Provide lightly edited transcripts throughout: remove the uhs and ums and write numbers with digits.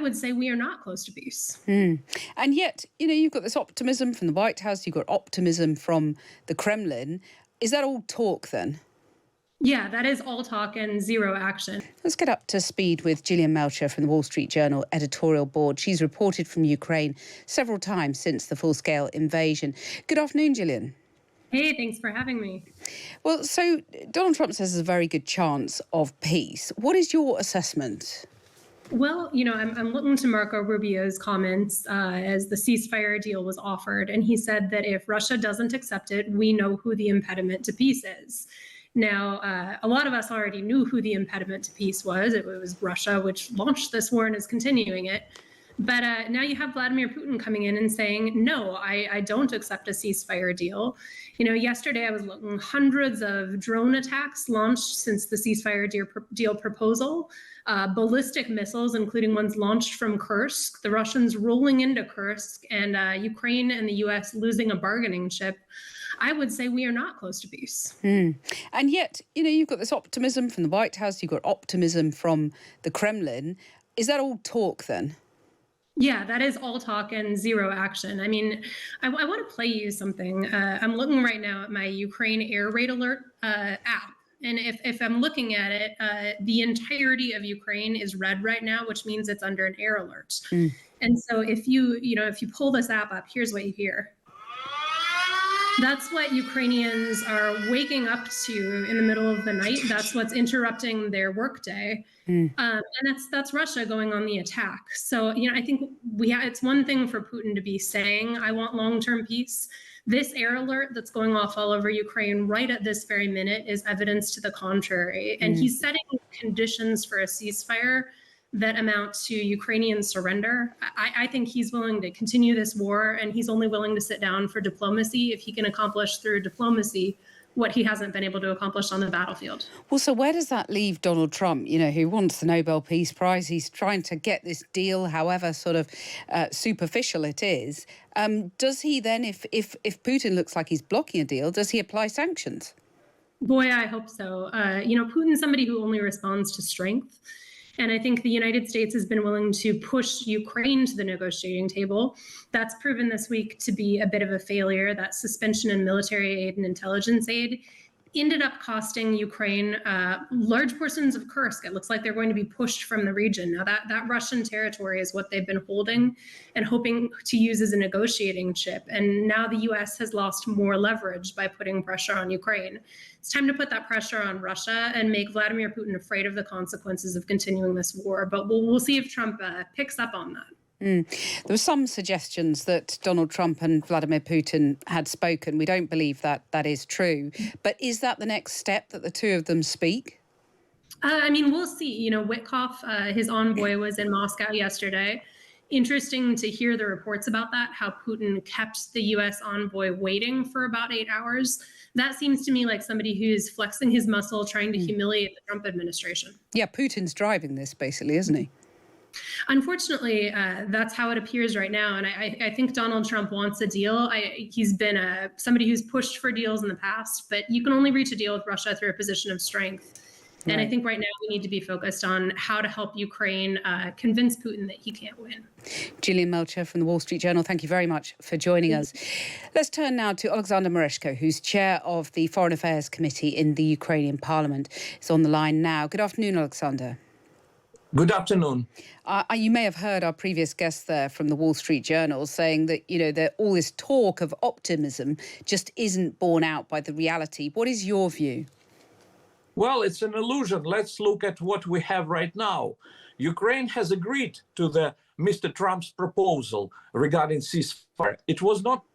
would say we are not close to peace. And yet, you've got this optimism from the White House, you've got optimism from the Kremlin. Is that all talk then? Yeah, that is all talk and zero action. Let's get up to speed with Jillian Melchior from the Wall Street Journal editorial board. She's reported from Ukraine several times since the full-scale invasion. Good afternoon, Jillian. Hey, thanks for having me. Well, so Donald Trump says there's a very good chance of peace. What is your assessment? Well, I'm looking to Marco Rubio's comments as the ceasefire deal was offered. And he said that if Russia doesn't accept it, we know who the impediment to peace is. Now, a lot of us already knew who the impediment to peace was. It was Russia, which launched this war and is continuing it. But now you have Vladimir Putin coming in and saying, no, I don't accept a ceasefire deal. Yesterday I was looking, hundreds of drone attacks launched since the ceasefire deal proposal, ballistic missiles, including ones launched from Kursk, the Russians rolling into Kursk, and Ukraine and the U.S. losing a bargaining chip. I would say we are not close to peace. And yet, you've got this optimism from the White House, you've got optimism from the Kremlin. Is that all talk then? Yeah, that is all talk and zero action. I mean, I want to play you something. I'm looking right now at my Ukraine air raid alert app. And if I'm looking at it, the entirety of Ukraine is red right now, which means it's under an air alert. And so if you pull this app up, here's what you hear. That's what Ukrainians are waking up to in the middle of the night. That's what's interrupting their workday. And that's Russia going on the attack. So, I think it's one thing for Putin to be saying, I want long-term peace. This air alert that's going off all over Ukraine right at this very minute is evidence to the contrary. And he's setting conditions for a ceasefire that amount to Ukrainian surrender. I think he's willing to continue this war, and he's only willing to sit down for diplomacy if he can accomplish through diplomacy what he hasn't been able to accomplish on the battlefield. Well, so where does that leave Donald Trump, who wants the Nobel Peace Prize? He's trying to get this deal, however sort of superficial it is. Does he then, if Putin looks like he's blocking a deal, does he apply sanctions? Boy, I hope so. Putin's somebody who only responds to strength. And I think the United States has been willing to push Ukraine to the negotiating table. That's proven this week to be a bit of a failure. That suspension in military aid and intelligence aid ended up costing Ukraine large portions of Kursk. It looks like they're going to be pushed from the region. Now, that Russian territory is what they've been holding and hoping to use as a negotiating chip. And now the U.S. has lost more leverage by putting pressure on Ukraine. It's time to put that pressure on Russia and make Vladimir Putin afraid of the consequences of continuing this war. But we'll see if Trump picks up on that. There were some suggestions that Donald Trump and Vladimir Putin had spoken. We don't believe that is true. But is that the next step, that the two of them speak? We'll see. Witkoff, his envoy, was in Moscow yesterday. Interesting to hear the reports about that, how Putin kept the U.S. envoy waiting for about 8 hours. That seems to me like somebody who's flexing his muscle, trying to humiliate the Trump administration. Yeah, Putin's driving this, basically, isn't he? Unfortunately, that's how it appears right now. And I think Donald Trump wants a deal. He's been somebody who's pushed for deals in the past, but you can only reach a deal with Russia through a position of strength. And I think right now we need to be focused on how to help Ukraine convince Putin that he can't win. Jillian Melchior from the Wall Street Journal, thank you very much for joining us. Let's turn now to Alexander Mereshko, who's chair of the Foreign Affairs Committee in the Ukrainian Parliament. He's on the line now. Good afternoon, Alexander. Good afternoon. You may have heard our previous guest there from the Wall Street Journal saying that, that all this talk of optimism just isn't borne out by the reality. What is your view? Well, it's an illusion. Let's look at what we have right now. Ukraine has agreed to the Mr. Trump's proposal regarding ceasefire. It was not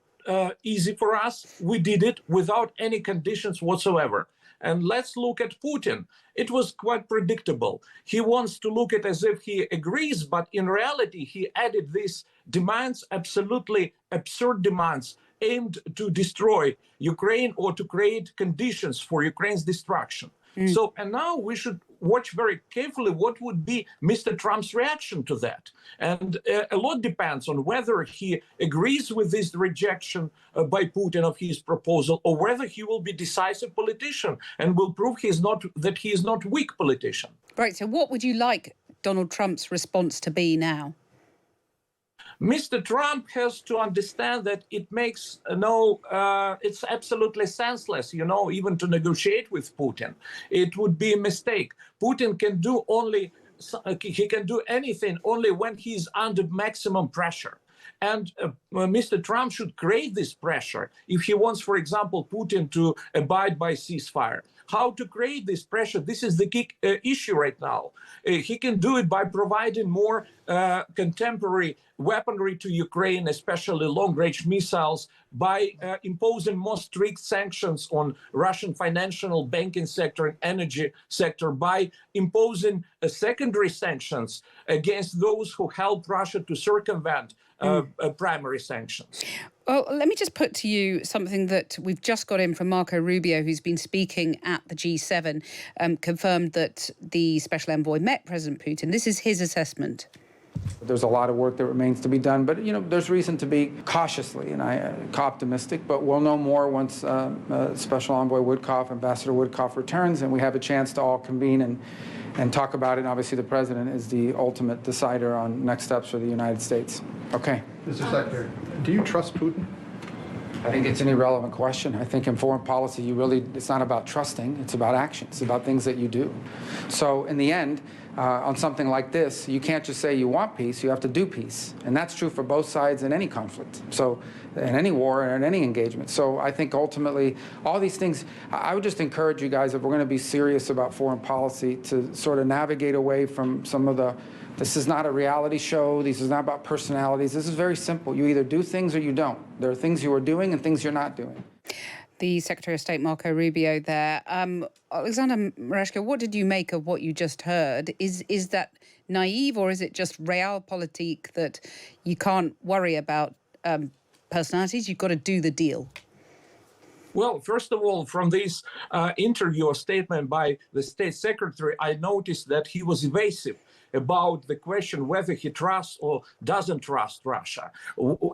easy for us. We did it without any conditions whatsoever. And let's look at Putin. It was quite predictable. He wants to look at it as if he agrees, but in reality, he added these demands, absolutely absurd demands, aimed to destroy Ukraine or to create conditions for Ukraine's destruction. So, and now we should watch very carefully what would be Mr. Trump's reaction to that. And a lot depends on whether he agrees with this rejection by Putin of his proposal, or whether he will be a decisive politician and will prove that he is not weak politician. Right. So what would you like Donald Trump's response to be now? Mr. Trump has to understand that it makes it's absolutely senseless, even to negotiate with Putin. It would be a mistake. Putin can do he can do anything only when he's under maximum pressure. And Mr. Trump should create this pressure if he wants, for example, Putin to abide by ceasefire. How to create this pressure? This is the key issue right now. He can do it by providing more contemporary weaponry to Ukraine, especially long-range missiles, by imposing more strict sanctions on Russian financial, banking sector and energy sector, by imposing secondary sanctions against those who help Russia to circumvent primary sanctions. Well, let me just put to you something that we've just got in from Marco Rubio, who's been speaking at the G7, confirmed that the special envoy met President Putin. This is his assessment. There's a lot of work that remains to be done, but there's reason to be cautiously optimistic. But we'll know more once Special Envoy Woodcock, Ambassador Woodcock returns, and we have a chance to all convene and talk about it. And obviously, the president is the ultimate decider on next steps for the United States. Okay. Mr. Secretary, do you trust Putin? I think it's an irrelevant question. I think in foreign policy, it's not about trusting, it's about action. It's about things that you do. So in the end, on something like this, you can't just say you want peace, you have to do peace. And that's true for both sides in any conflict. So in any war and in any engagement. So I think ultimately, all these things, I would just encourage you guys, if we're going to be serious about foreign policy, to sort of navigate away from some of this is not a reality show. This is not about personalities. This is very simple. You either do things or you don't. There are things you are doing and things you're not doing. The Secretary of State, Marco Rubio, there. Alexander Mereshko, what did you make of what you just heard? Is that naive, or is it just realpolitik that you can't worry about personalities? You've got to do the deal? Well, first of all, from this interview or statement by the State Secretary, I noticed that he was evasive about the question whether he trusts or doesn't trust Russia.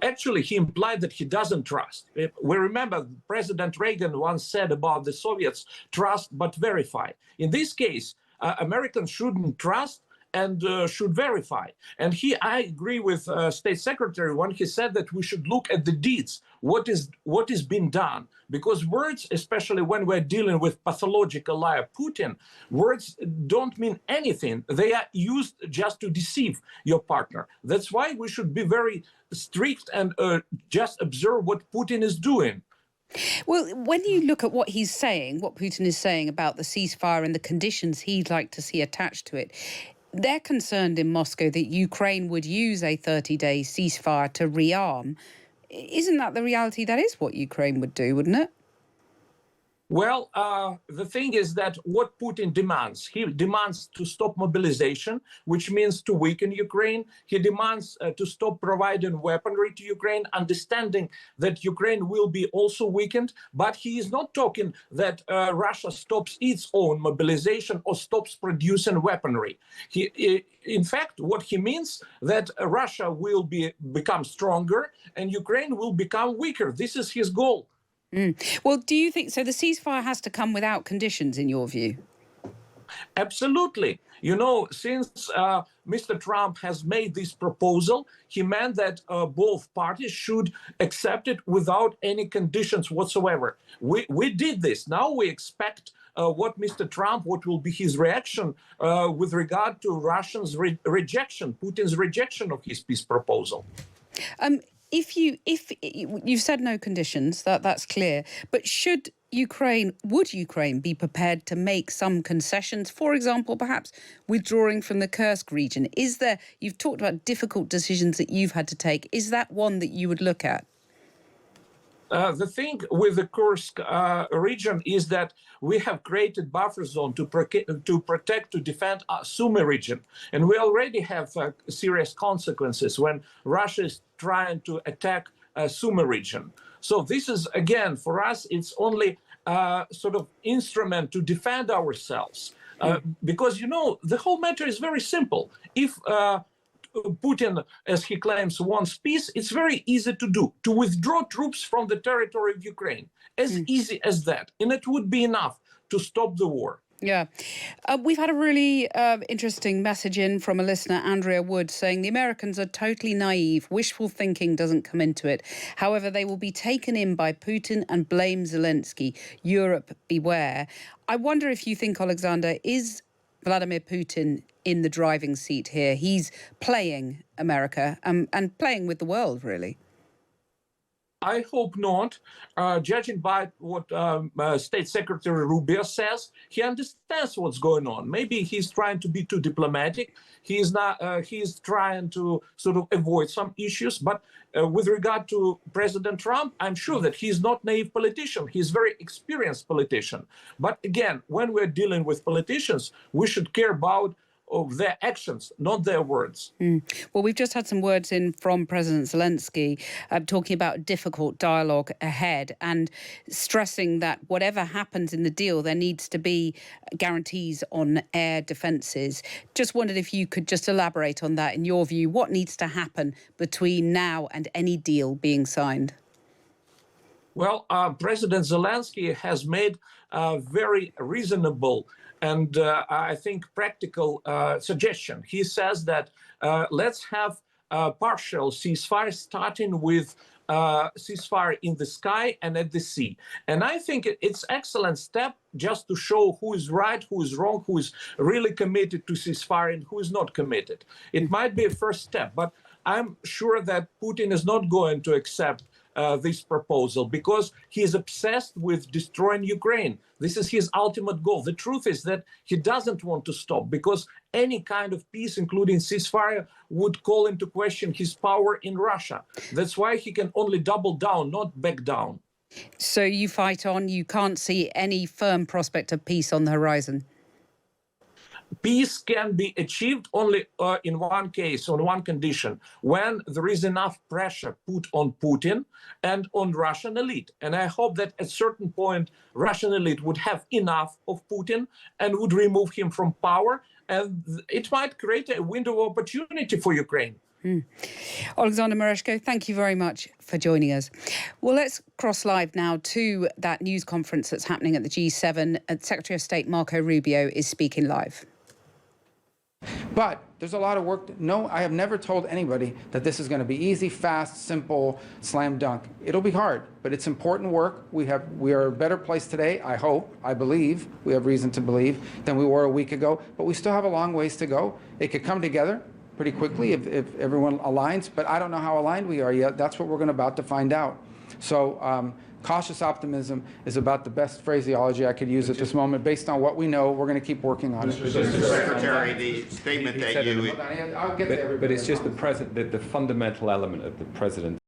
Actually, he implied that he doesn't trust. We remember President Reagan once said about the Soviets, trust but verify. In this case, Americans shouldn't trust and should verify. And I agree with State Secretary when he said that we should look at the deeds, what is being done. Because words, especially when we're dealing with pathological liar Putin, words don't mean anything. They are used just to deceive your partner. That's why we should be very strict and just observe what Putin is doing. Well, when you look at what he's saying, what Putin is saying about the ceasefire and the conditions he'd like to see attached to it, they're concerned in Moscow that Ukraine would use a 30-day ceasefire to rearm. Isn't that the reality? That is what Ukraine would do, wouldn't it? Well, the thing is that what Putin demands, he demands to stop mobilization, which means to weaken Ukraine. He demands to stop providing weaponry to Ukraine, understanding that Ukraine will be also weakened. But he is not talking that Russia stops its own mobilization or stops producing weaponry. In fact, what he means that Russia will become stronger and Ukraine will become weaker. This is his goal. Well, do you think so? The ceasefire has to come without conditions, in your view? Absolutely. Since Mr. Trump has made this proposal, he meant that both parties should accept it without any conditions whatsoever. We did this. Now we expect what will be his reaction with regard to Russians' rejection, Putin's rejection of his peace proposal. If you've said no conditions, that's clear, but would Ukraine be prepared to make some concessions, for example, perhaps withdrawing from the Kursk region? You've talked about difficult decisions that you've had to take. Is that one that you would look at? The thing with the Kursk region is that we have created buffer zone to defend Sumy region. And we already have serious consequences when Russia is trying to attack Sumy region. So this is, again, for us, it's only sort of instrument to defend ourselves. Because, the whole matter is very simple. If Putin, as he claims, wants peace, it's very easy to do, to withdraw troops from the territory of Ukraine. As easy as that. And it would be enough to stop the war. Yeah. We've had a really interesting message in from a listener, Andrea Wood, saying the Americans are totally naive. Wishful thinking doesn't come into it. However, they will be taken in by Putin and blame Zelensky. Europe, beware. I wonder if you think, Alexander, is Vladimir Putin in the driving seat here? He's playing America and playing with the world, really. I hope not. Judging by what State Secretary Rubio says, he understands what's going on. Maybe he's trying to be too diplomatic. He's not. He's trying to sort of avoid some issues. But with regard to President Trump, I'm sure that he's not naive politician. He's a very experienced politician. But again, when we're dealing with politicians, we should care about of their actions, not their words. Well, we've just had some words in from President Zelensky talking about difficult dialogue ahead and stressing that whatever happens in the deal, there needs to be guarantees on air defences. Just wondered if you could just elaborate on that. In your view, what needs to happen between now and any deal being signed? Well, President Zelensky has made a very reasonable and I think practical suggestion. He says that let's have a partial ceasefire, starting with ceasefire in the sky and at the sea. And I think it's an excellent step just to show who is right, who is wrong, who is really committed to ceasefire and who is not committed. It might be a first step, but I'm sure that Putin is not going to accept this proposal because he is obsessed with destroying Ukraine. This is his ultimate goal. The truth is that he doesn't want to stop because any kind of peace, including ceasefire, would call into question his power in Russia. That's why he can only double down, not back down. So you fight on, you can't see any firm prospect of peace on the horizon? Peace can be achieved only in one case, on one condition, when there is enough pressure put on Putin and on Russian elite. And I hope that at a certain point, Russian elite would have enough of Putin and would remove him from power. And it might create a window of opportunity for Ukraine. Alexander Mereshko, thank you very much for joining us. Well, let's cross live now to that news conference that's happening at the G7. Secretary of State Marco Rubio is speaking live. But there's a lot of work. No, I have never told anybody that this is going to be easy, fast, simple, slam dunk. It'll be hard, but it's important work. We are a better place today, I hope, I believe, we have reason to believe, than we were a week ago. But we still have a long ways to go. It could come together pretty quickly if everyone aligns, but I don't know how aligned we are yet. That's what we're about to find out. So cautious optimism is about the best phraseology I could use at this moment. Based on what we know, we're going to keep working on it. Mr. Secretary, the statement that you... I'll get to everybody. But it's just the fundamental element of the president